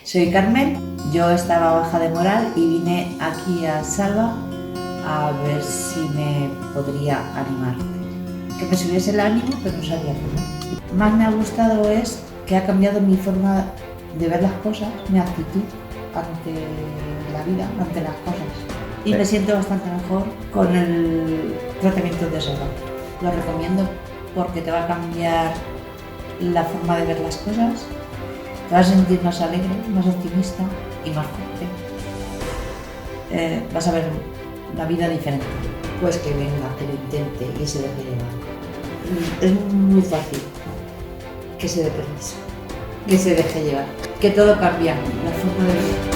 Soy Carmen, yo estaba baja de moral y vine aquí a Salva a ver si me podría animar. Que me subiese el ánimo, pero no sabía cómo. Más me ha gustado es que ha cambiado mi forma de ver las cosas, mi actitud ante la vida, ante las cosas. Y me siento bastante mejor con el tratamiento de Salva. Lo recomiendo porque te va a cambiar la forma de ver las cosas, te vas a sentir más alegre, más optimista y más fuerte. Vas a ver la vida diferente. Pues que venga, que lo intente y se deje llevar. Es muy fácil que se dé permiso, que se deje llevar, que todo cambia, la forma de ver.